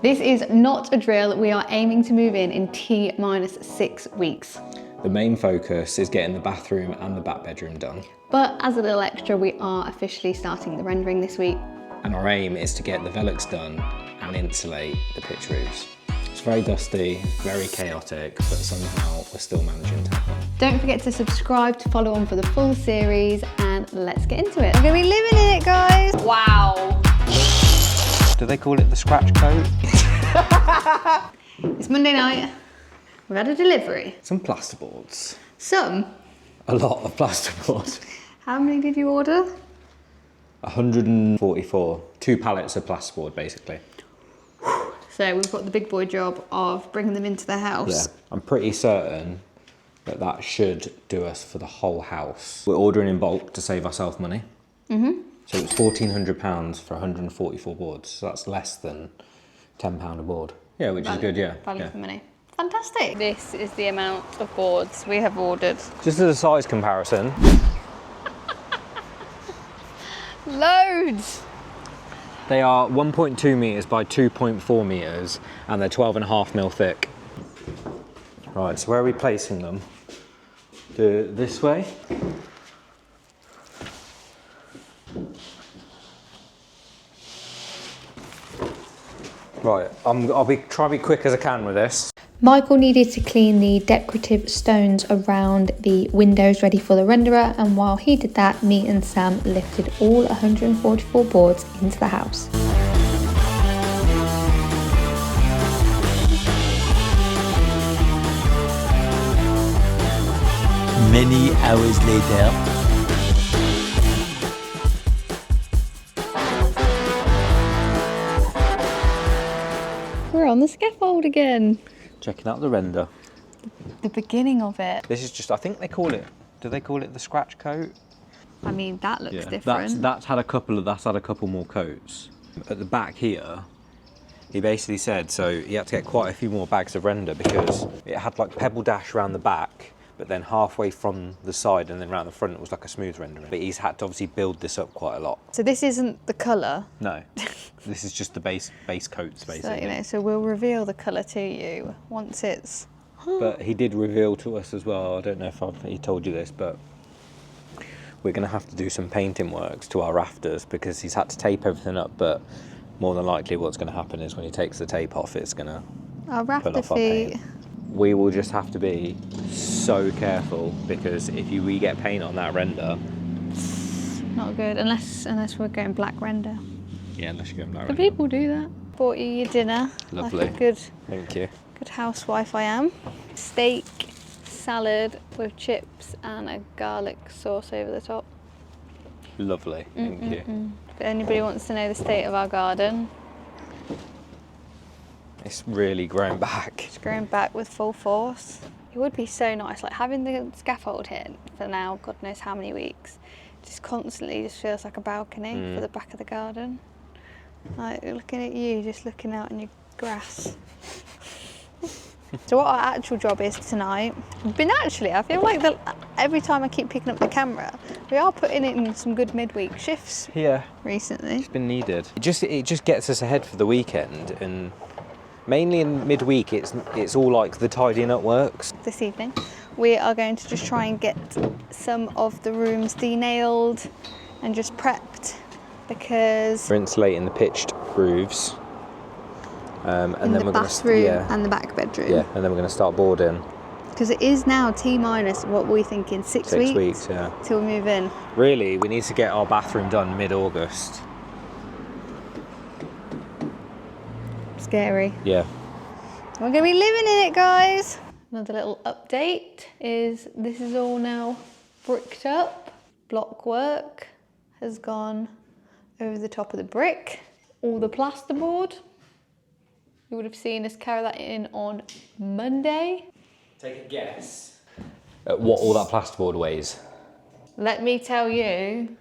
This is not a drill. We are aiming to move in T-6 weeks. The main focus is getting the bathroom and the back bedroom done. But as a little extra, we are officially starting the rendering this week. And our aim is to get the Velux done and insulate the pitch roofs. It's very dusty, very chaotic, but somehow we're still managing to have one. Don't forget to subscribe to follow on for the full series, and let's get into it. We're gonna be living in it, guys. Wow. Do they call it the scratch coat? It's Monday night. We've had a delivery. Some plasterboards. Some? A lot of plasterboard. How many did you order? 144. 2 pallets of plasterboard, basically. So we've got the big boy job of bringing them into the house. Yeah, I'm pretty certain that that should do us for the whole house. We're ordering in bulk to save ourselves money. So it's £1,400 for 144 boards. So that's less than £10 a board. Yeah, which is good, yeah. Value for money. Fantastic. This is the amount of boards we have ordered. Just as a size comparison. Loads. They are 1.2 metres by 2.4 metres and they're 12.5 mil thick. Right, so where are we placing them? Do it this way. Right, I'll try to be quick as I can with this. Michael needed to clean the decorative stones around the windows ready for the renderer, and while he did that, me and Sam lifted all 144 boards into the house. Many hours later. We're on the scaffold again. Checking out the render. The beginning of it. This is just, I think they call it, do they call it the scratch coat? I mean, that looks different. That's had a couple more coats. At the back here, he basically said, so he had to get quite a few more bags of render because it had like pebble dash around the back, but then halfway from the side and then around the front it was like a smooth rendering. But he's had to obviously build this up quite a lot. So this isn't the colour? No, this is just the base coats basically. So, so we'll reveal the colour to you once it's... But he did reveal to us as well, I don't know if he told you this, but we're going to have to do some painting works to our rafters because he's had to tape everything up, but more than likely what's going to happen is when he takes the tape off, it's going to Our rafter feet. We will just have to be so careful because if we get paint on that render... Not good, unless we're going black render. Yeah, unless you're going black Do render. people do that? Bought you your dinner. Lovely. Like a good, Thank you. good housewife I am. Steak, salad with chips and a garlic sauce over the top. Lovely, thank you. If anybody wants to know the state of our garden, It's really grown back. it's growing back with full force. It would be so nice, like having the scaffold here for now, God knows how many weeks, just constantly just feels like a balcony for the back of the garden. Like looking at you, just looking out on your grass. So what our actual job is tonight, I feel like every time I keep picking up the camera, we are putting in some good midweek shifts recently. It's been needed. It just gets us ahead for the weekend, and mainly in midweek it's all like the tidying up works. This evening we are going to just try and get some of the rooms denailed and just prepped because We're insulating the pitched roofs. And in then the we're bathroom gonna, and the back bedroom. Yeah, and then we're going to start boarding. Because it is now T-minus, what we're thinking, 6 weeks? 6 weeks, yeah. Till we move in. Really, we need to get our bathroom done mid-August. Scary. Yeah. We're going to be living in it, guys. Another little update is this is all now bricked up. Block work has gone over the top of the brick. All the plasterboard. You would have seen us carry that in on Monday. Take a guess at what all that plasterboard weighs. Let me tell you,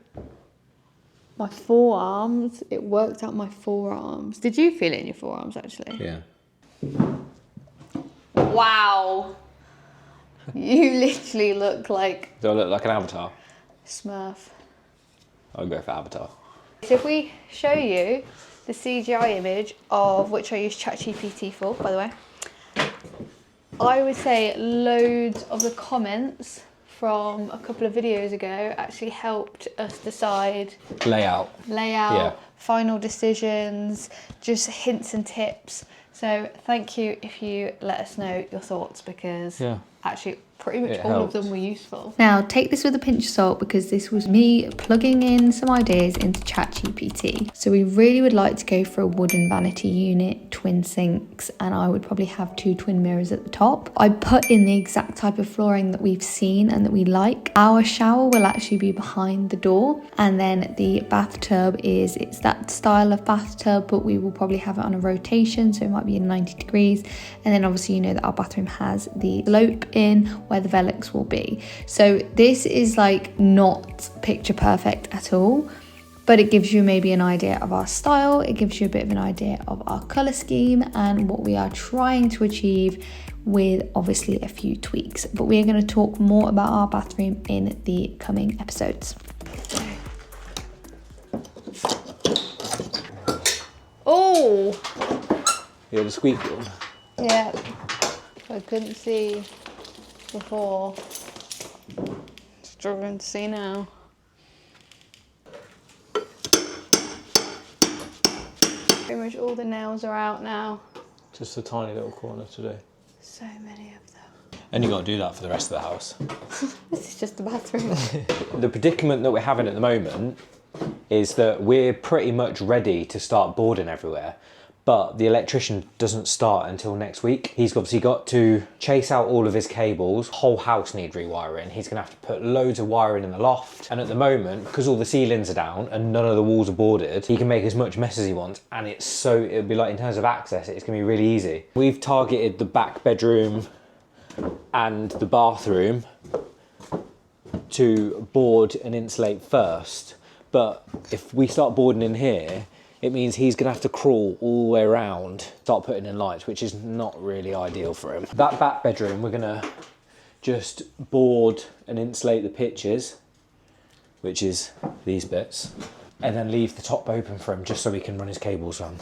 my forearms, it worked out my forearms. Did you feel it in your forearms actually? Yeah. Wow. You literally look like Do I look like an avatar? Smurf. I'll go for avatar. So if we show you the CGI image of which I use ChatGPT for, by the way. I would say loads of the comments from a couple of videos ago actually helped us decide Layout. Yeah. Final decisions, just hints and tips. So thank you if you let us know your thoughts, because actually pretty much all of them were useful. Now take this with a pinch of salt, because this was me plugging in some ideas into ChatGPT. So we really would like to go for a wooden vanity unit, twin sinks, and I would probably have 2 twin mirrors at the top. I put in the exact type of flooring that we've seen and that we like. Our shower will actually be behind the door, and then the bathtub it's that style of bathtub, but we will probably have it on a rotation, so it might be in 90 degrees. And then obviously you know that our bathroom has the slope in where the Velux will be. So this is like not picture perfect at all, but it gives you maybe an idea of our style. It gives you a bit of an idea of our colour scheme and what we are trying to achieve, with obviously a few tweaks. But we are going to talk more about our bathroom in the coming episodes. Oh! Yeah, the squeak one. Yeah, I couldn't see before. Struggling to see now. Pretty much all the nails are out now. Just a tiny little corner to do. So many of them. And you got to do that for the rest of the house. This is just the bathroom. The predicament that we're having at the moment is that we're pretty much ready to start boarding everywhere, but the electrician doesn't start until next week. He's obviously got to chase out all of his cables. Whole house needs rewiring. He's gonna have to put loads of wiring in the loft. And at the moment, because all the ceilings are down and none of the walls are boarded, he can make as much mess as he wants. And it'll be like, in terms of access, it's gonna be really easy. We've targeted the back bedroom and the bathroom to board and insulate first. But if we start boarding in here, it means he's gonna have to crawl all the way around, start putting in lights, which is not really ideal for him. That back bedroom, we're gonna just board and insulate the pitches, which is these bits, and then leave the top open for him just so he can run his cables on.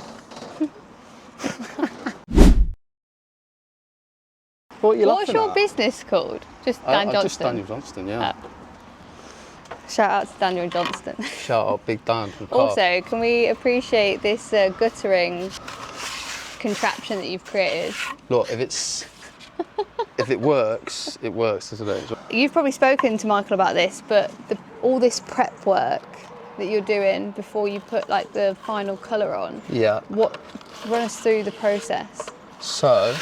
What's your business called? Just Dan Johnston? Just Daniel Johnston, yeah. Shout out to Daniel Johnston. Shout out Big Dan from Cardiff. Also, can we appreciate this guttering contraption that you've created? Look, if it works, doesn't it? You've probably spoken to Michael about this, but all this prep work that you're doing before you put like the final colour on. Yeah. Run us through the process. So,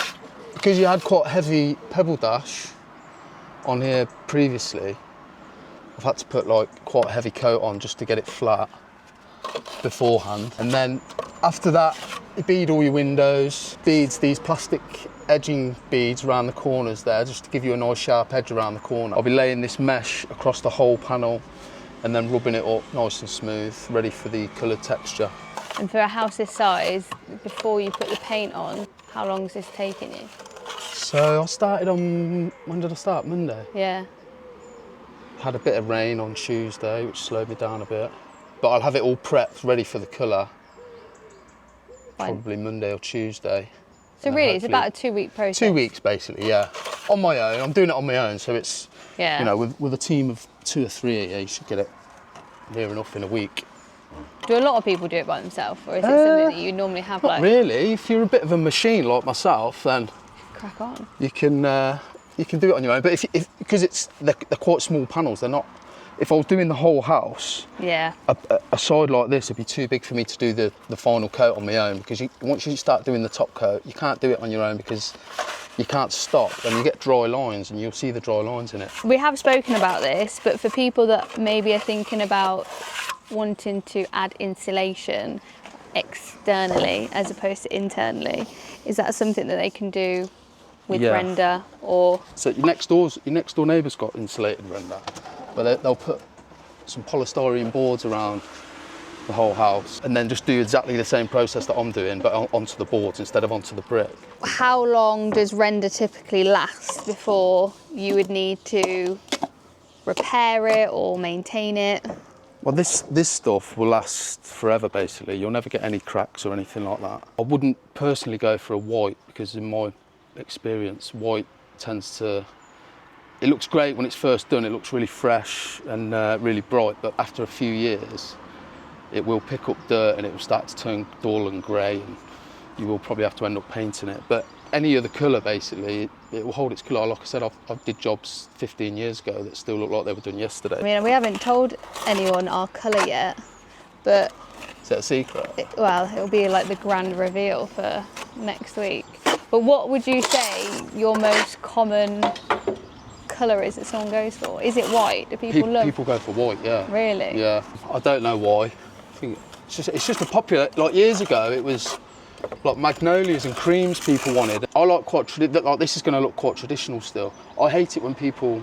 because you had quite heavy pebble dash on here previously, I've had to put like quite a heavy coat on just to get it flat beforehand. And then after that, you bead all your windows, beads these plastic edging beads around the corners there, just to give you a nice sharp edge around the corner. I'll be laying this mesh across the whole panel and then rubbing it up nice and smooth, ready for the coloured texture. And for a house this size, before you put the paint on, how long is this taking you? So I started on, when did I start? Monday? Yeah. Had a bit of rain on Tuesday, which slowed me down a bit. But I'll have it all prepped, ready for the colour, probably Monday or Tuesday. So really, it's about a 2-week process? 2 weeks, basically, yeah. On my own, I'm doing it on my own, so it's, yeah. You know, with a team of 2 or 3, yeah, you should get it near enough in a week. Do a lot of people do it by themselves, or is it something that you normally have not like? Really, if you're a bit of a machine like myself, then crack on. You can do it on your own. But because they're quite small panels, they're not. If I was doing the whole house, yeah, a side like this would be too big for me to do the final coat on my own, because once you start doing the top coat, you can't do it on your own because you can't stop and you get dry lines, and you'll see the dry lines in it. We have spoken about this, but for people that maybe are thinking about wanting to add insulation externally as opposed to internally, is that something that they can do with render? Or so your next door neighbour's got insulated render, but they'll put some polystyrene boards around the whole house and then just do exactly the same process that I'm doing, but onto the boards instead of onto the brick. How long does render typically last before you would need to repair it or maintain it? Well, this stuff will last forever, basically. You'll never get any cracks or anything like that. I wouldn't personally go for a white because in my experience, white tends to... It looks great when it's first done, it looks really fresh and really bright, but after a few years, it will pick up dirt and it will start to turn dull and grey, and you will probably have to end up painting it. But any other colour, basically, it will hold its colour. Like I said, I've did jobs 15 years ago that still look like they were done yesterday. I mean, we haven't told anyone our colour yet, but... Is that a secret? Well, it'll be like the grand reveal for next week. But what would you say your most common colour is that someone goes for? Is it white? Do people love? People go for white, yeah. Really? Yeah. I don't know why. I think it's just a popular... Like years ago, it was like magnolias and creams people wanted. I like like this is going to look quite traditional still. I hate it when people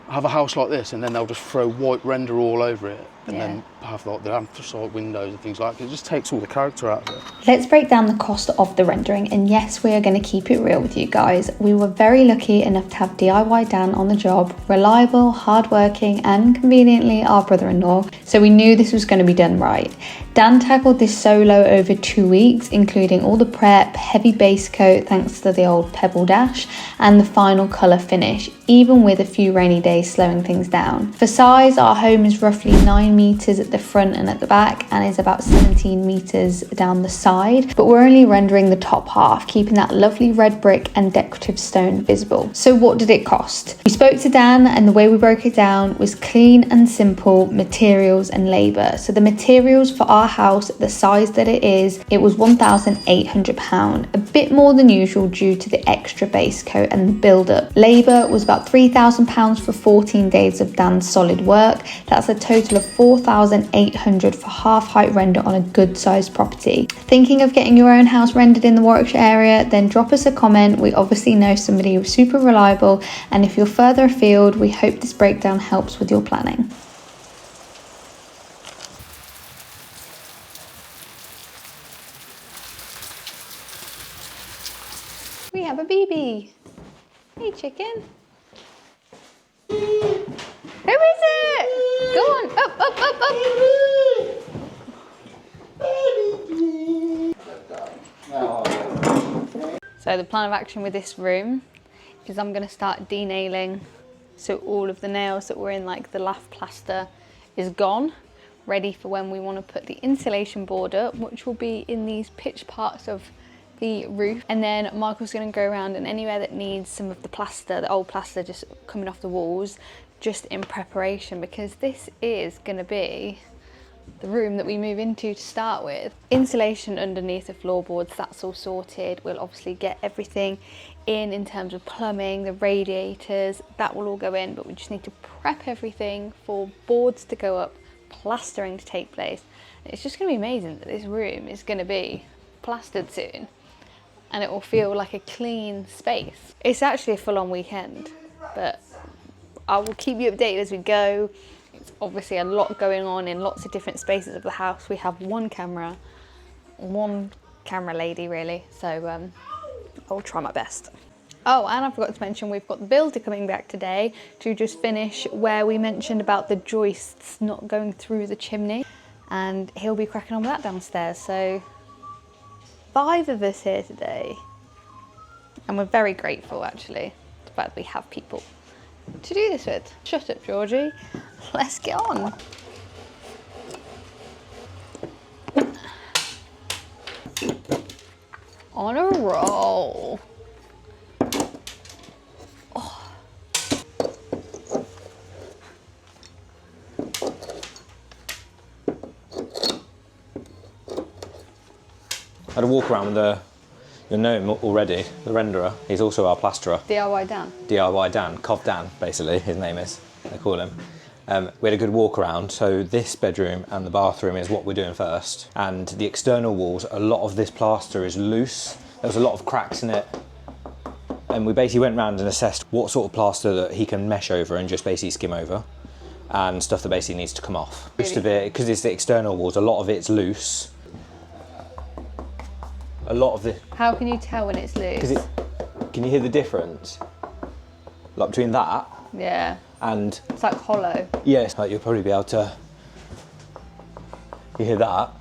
have a house like this and then they'll just throw white render all over it and then have like the anthracite windows and things like that. It just takes all the character out of it. Let's break down the cost of the rendering, and yes, we are going to keep it real with you guys. We were very lucky enough to have DIY Dan on the job, reliable, hardworking, and conveniently our brother-in-law, so we knew this was going to be done right. Dan tackled this solo over 2 weeks, including all the prep, heavy base coat thanks to the old pebble dash, and the final colour finish, even with a few rainy days slowing things down. For size, our home is roughly 9 meters at the front and at the back, and is about 17 meters down the side, but we're only rendering the top half, keeping that lovely red brick and decorative stone visible. So what did it cost? We spoke to Dan, and the way we broke it down was clean and simple: materials and labour. So the materials for our house, the size that it is, it was £1,800, a bit more than usual due to the extra base coat and the build up. Labour was about £3,000 for 14 days of Dan's solid work. That's a total of £4,800 for half height render on a good sized property. Thinking of getting your own house rendered in the Warwickshire area? Then drop us a comment. We obviously know somebody who's super reliable, and if you're further afield, we hope this breakdown helps with your planning. We have a baby. Hey, chicken. Who is it? Go on, up, up, up, up. So the plan of action with this room is I'm going to start denailing, so all of the nails that were in like the lath plaster is gone, ready for when we want to put the insulation board up, which will be in these pitch parts of the roof. And then Michael's going to go around, and anywhere that needs some of the plaster, the old plaster just coming off the walls, just in preparation, because this is going to be the room that we move into to start with. Insulation underneath the floorboards, that's all sorted. We'll obviously get everything in terms of plumbing, the radiators, that will all go in, but we just need to prep everything for boards to go up, plastering to take place. It's just going to be amazing that this room is going to be plastered soon, and it will feel like a clean space. It's actually a full-on weekend, but I will keep you updated as we go. It's obviously a lot going on in lots of different spaces of the house. We have one camera lady really, so I'll try my best. Oh, and I forgot to mention we've got the builder coming back today to just finish where we mentioned about the joists not going through the chimney, and he'll be cracking on with that downstairs. So 5 of us here today, and we're very grateful actually the fact that we have people to do this with. Shut up, Georgie. Let's get on. On a roll. Oh. I had a walk around with the, you'll know him already, the renderer. He's also our plasterer. DIY Dan. DIY Dan, Cov Dan, basically, his name is, they call him. We had a good walk around, so this bedroom and the bathroom is what we're doing first. And the external walls, a lot of this plaster is loose. There was a lot of cracks in it. And we basically went round and assessed what sort of plaster that he can mesh over and just basically skim over, and stuff that basically needs to come off. Most of it, because it's the external walls, a lot of it's loose. A lot of the... How can you tell when it's loose? Can you hear the difference? Like between that... Yeah. And... It's like hollow. Yes, like you'll probably be able to You hear that?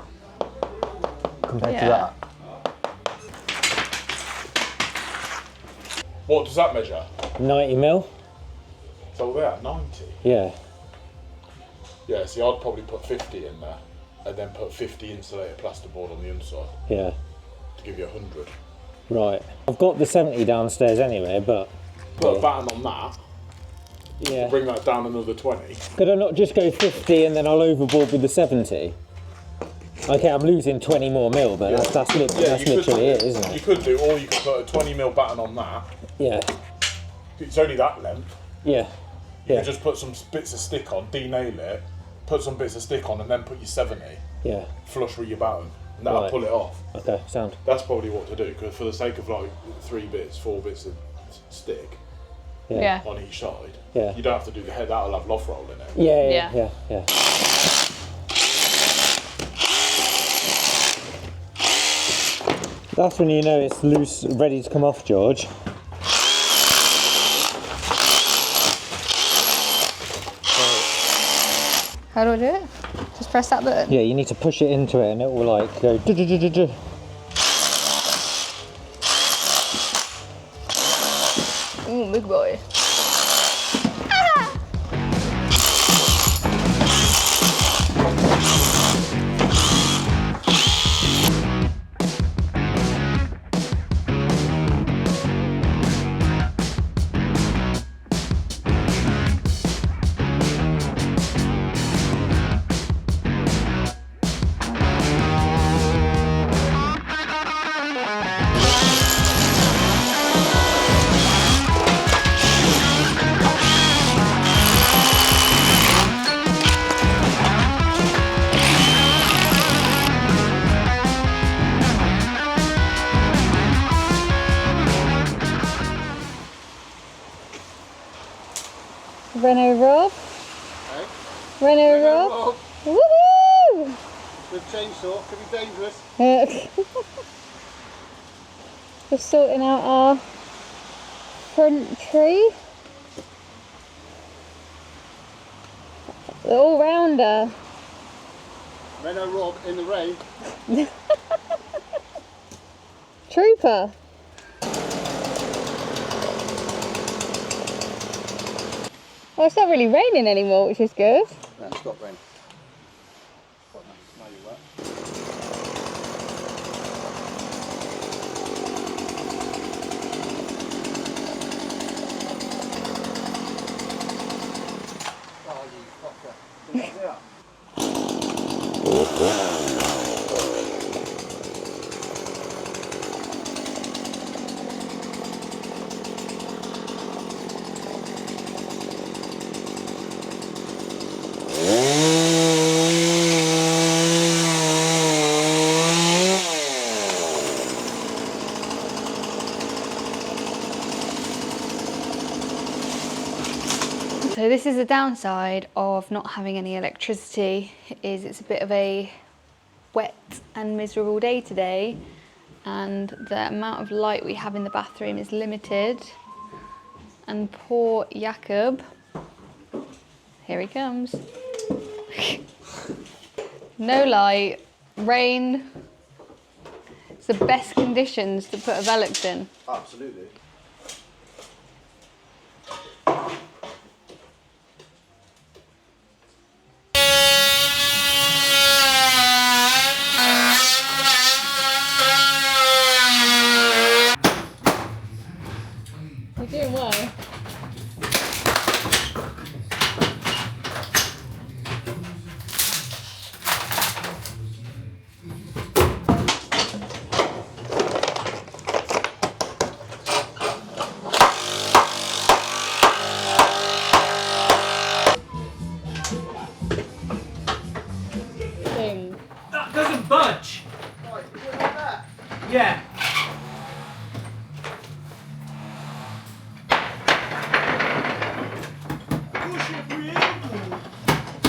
Compared to that. What does that measure? 90 mil. So there, 90. Yeah. Yeah, see, I'd probably put 50 in there, and then put 50 insulated plasterboard on the inside Yeah. to give you 100. Right. I've got the 70 downstairs anyway, but. Put a batten on that. Yeah. Bring that down another 20. Could I not just go 50 and then I'll overboard with the 70? Okay, I'm losing 20 more mil, but that's literally it, isn't it? You could do, or you could put a 20 mil batten on that. Yeah. It's only that length. Yeah. You could just put some bits of stick on, denail it, put some bits of stick on, and then put your 70. Yeah. Flush with your batten. And that'll pull it off. Okay, sound. That's probably what to do, because for the sake of like 4 bits of stick Yeah. on each side, Yeah. you don't have to do the head, that'll have loft roll in it. Yeah. That's when you know it's loose, ready to come off, George. How do I do it? Just press that button? Yeah, you need to push it into it and it will like go du-du-du-du-du. Ooh, big boy. Reno Rob. Hey? Reno Rob. Woohoo! The chainsaw could be dangerous. We're sorting out our front tree. The all-rounder. Reno Rob in the rain. Trooper. Oh, it's not really raining anymore, which is good. No, stop rain. Now you're wet. Oh, you fucker. Yeah. So this is the downside of not having any electricity, is it's a bit of a wet and miserable day today, and the amount of light we have in the bathroom is limited, and poor Jakob, here he comes. No light, rain. It's the best conditions to put a Velux in. Absolutely. You're doing well. Thing. That doesn't budge. Yeah.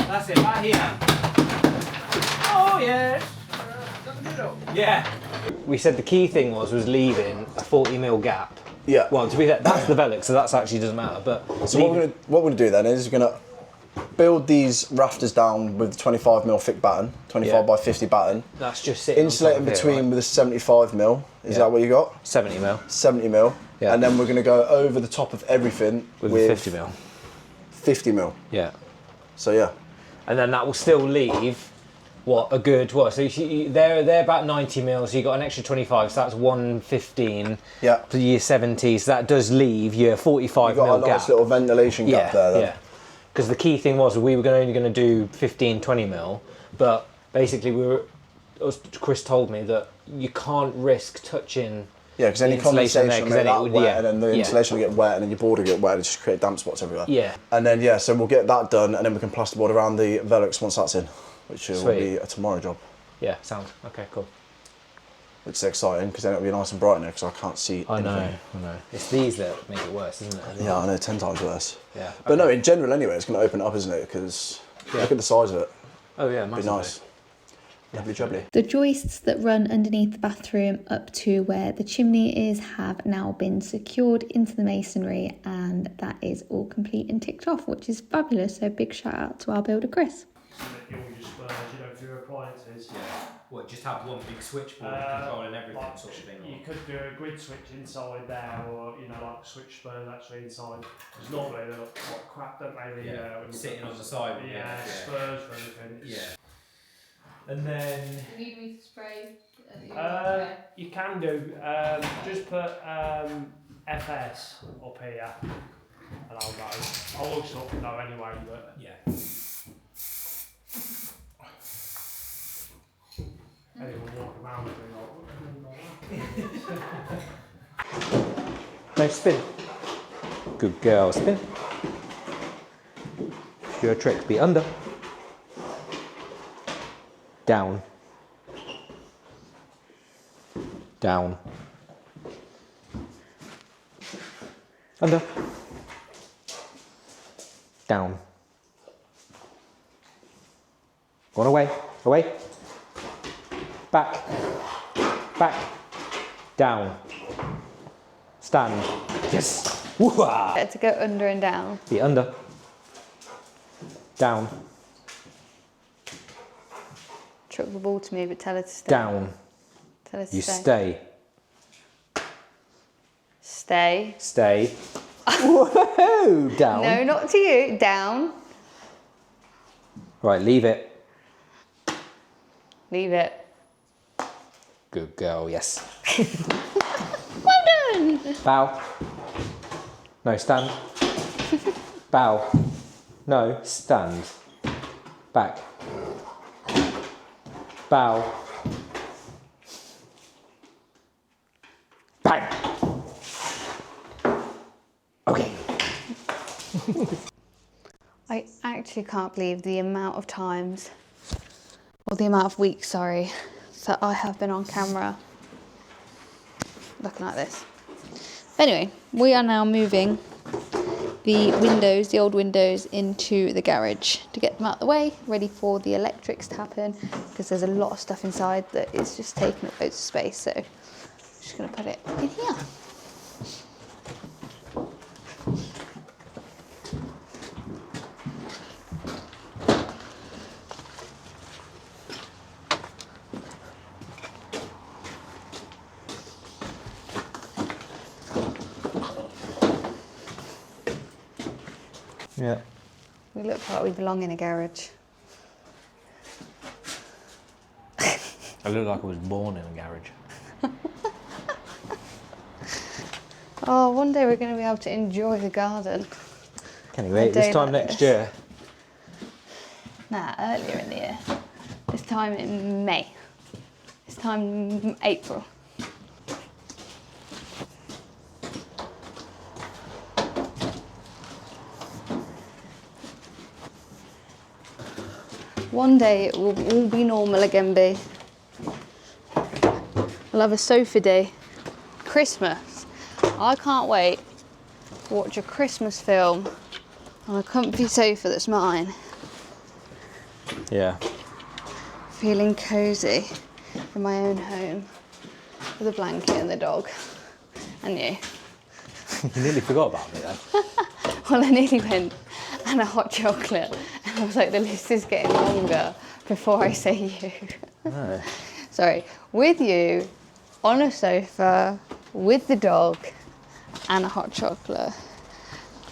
That's it, right here. Oh yeah. Yeah. We said the key thing was leaving a 40 mil gap. Yeah. Well, to be fair, that's the Velux, so that actually doesn't matter. But So what we're gonna do then is we're gonna build these rafters down with 25mm thick batten, 25 by 50 batten. That's just sitting Insulate in between with a 75mm. Is that what you got? 70mm. 70mm. Yeah. And then we're going to go over the top of everything With 50mm. 50mm. Yeah. So yeah. And then that will still leave what a good So they're about 90mm, so you got an extra 25, so that's 115. Yeah. For year 70, so that does leave your 45mm You've got a nice little ventilation gap there. Then. Yeah. Because the key thing was we were only going to do 15, 20mm, but basically Chris told me that you can't risk touching. Yeah, because any condensation will make that wet, yeah, and then the insulation will get wet, and then your board will get wet, and it just create damp spots everywhere. Yeah. And then so we'll get that done, and then we can plasterboard around the Velux once that's in, which will be a tomorrow job. Yeah, sound okay, cool. Which is exciting because then it'll be nice and bright in there because I can't see. I know. It's these that make it worse, isn't it? Yeah, I know, 10 times worse. Yeah. But no, in general anyway, it's going to open it up, isn't it? Because look at the size of it. Oh yeah, It'd be nice. Lovely jubbly. The joists that run underneath the bathroom up to where the chimney is have now been secured into the masonry, and that is all complete and ticked off, which is fabulous. So big shout out to our builder Chris. All your spurs, for your appliances. Yeah. What, just have one big switchboard controlling everything sort of thing? You could do a grid switch inside there, or like switch spurs actually inside. Because normally they look quite crap, don't they? When sitting on the side. Yeah, spurs for everything. Yeah. And then. Do you need me to spray? You can do. Just put FS up here, and I'll know. I'll look up and know anyway, but yeah. anyone walking around with me No, spin. Good girl, spin. Your trick, be under. Down. Down. Under. Down. Go on, away. Away. Back. Back. Down. Stand. Yes. Woo-ah. Get to go under and down. Be under. Down. Chuck the ball to me, but tell her to stay. Down. Tell her to You stay. stay. Stay. Stay. Whoa! Down. No, not to you. Down. Right, leave it. Leave it. Good girl, yes. Well done. Bow. No, stand. Bow. No, stand. Back. Bow. Bang. Okay. I actually can't believe the amount of times, or the amount of weeks, sorry, that I have been on camera looking like this. Anyway, we are now moving the windows, the old windows, into the garage to get them out of the way, ready for the electrics to happen, because there's a lot of stuff inside that is just taking up loads of space, so I'm just going to put it in here. Yeah. We look like we belong in a garage. I look like I was born in a garage. Oh, one day we're going to be able to enjoy the garden. Can you wait this time next year? Nah, earlier in the year. This time in May. This time April. One day it will all be normal again, B. We'll have a sofa day. Christmas. I can't wait to watch a Christmas film on a comfy sofa that's mine. Yeah. Feeling cosy in my own home with a blanket and the dog. And you. You nearly forgot about me then. Well, I nearly went, and a hot chocolate. And I was like, the list is getting longer before I say you. No. Sorry, with you, on a sofa, with the dog, and a hot chocolate.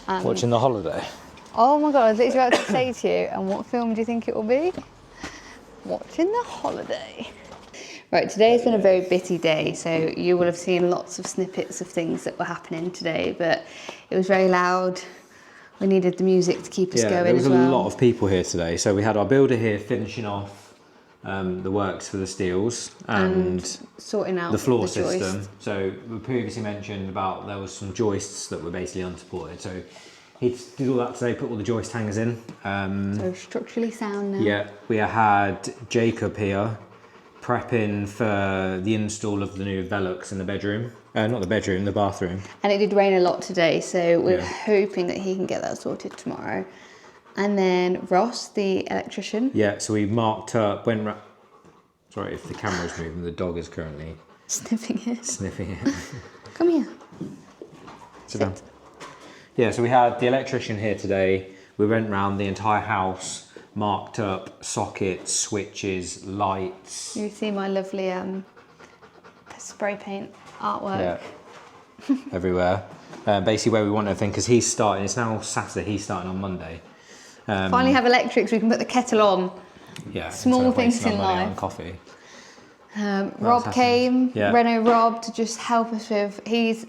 And Watching The Holiday. oh my God, I was literally about to say to you, and what film do you think it will be? Watching The Holiday. Right, today has been a very busy day, so you will have seen lots of snippets of things that were happening today, but it was very loud. We needed the music to keep us going as well. There was a lot of people here today. So we had our builder here finishing off the works for the steels and sorting out the floor the joist. system. So we previously mentioned about there was some joists that were basically unsupported. So he did all that today, put all the joist hangers in. So structurally sound now. Yeah, we had Jacob here prepping for the install of the new Velux in the bedroom. Not the bedroom, the bathroom. And it did rain a lot today, so we're hoping that he can get that sorted tomorrow. And then Ross, the electrician. Yeah, so we marked up, sorry if the camera's moving, the dog is currently Sniffing it. sniffing it. Come here. Sit down. Yeah, so we had the electrician here today. We went round the entire house, marked up sockets, switches, lights. You see my lovely spray paint artwork. Yeah, everywhere. Basically where we want everything, because he's starting, it's now Saturday, he's starting on Monday. Finally have electrics, we can put the kettle on. Yeah. Small instead of things wasting in our money life. on coffee. Rob came, Yeah. Reno Rob, to just help us with, he's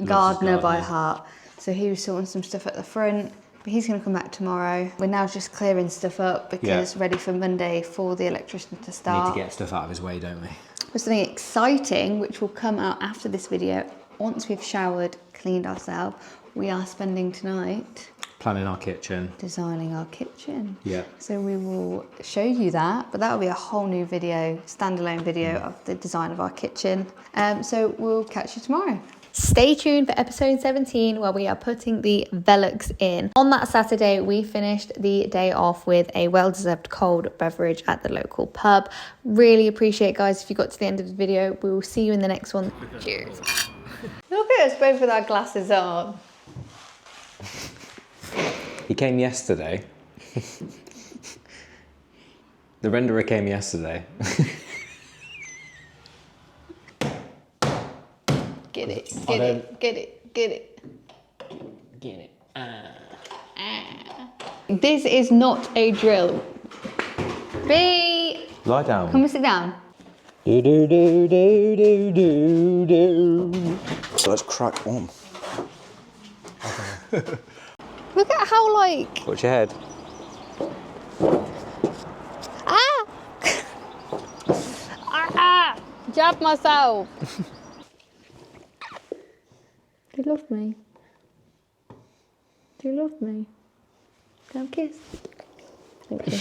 gardener by gardening. heart. So he was sorting some stuff at the front, but he's going to come back tomorrow. We're now just clearing stuff up because ready for Monday for the electrician to start. Need to get stuff out of his way, don't we? There's something exciting which will come out after this video. Once we've showered, cleaned ourselves, we are spending tonight Planning our kitchen. designing our kitchen. Yeah. So we will show you that, but that will be a whole new video, standalone video of the design of our kitchen. So we'll catch you tomorrow. Stay tuned for episode 17 where we are putting the Velux in. On that Saturday, we finished the day off with a well-deserved cold beverage at the local pub. Really appreciate, guys, if you got to the end of the video. We will see you in the next one. Cheers. Look at us both with our glasses on. He came yesterday. The renderer came yesterday. Get it, get it, get it, get it. Get it. This is not a drill. B. Lie down. Come and sit down. Do do do do do do do. So let's crack on. Look at how like. Watch your head. Ah! Ah! Jab myself. Do you love me? Do you love me? Can I have a kiss? Thank you.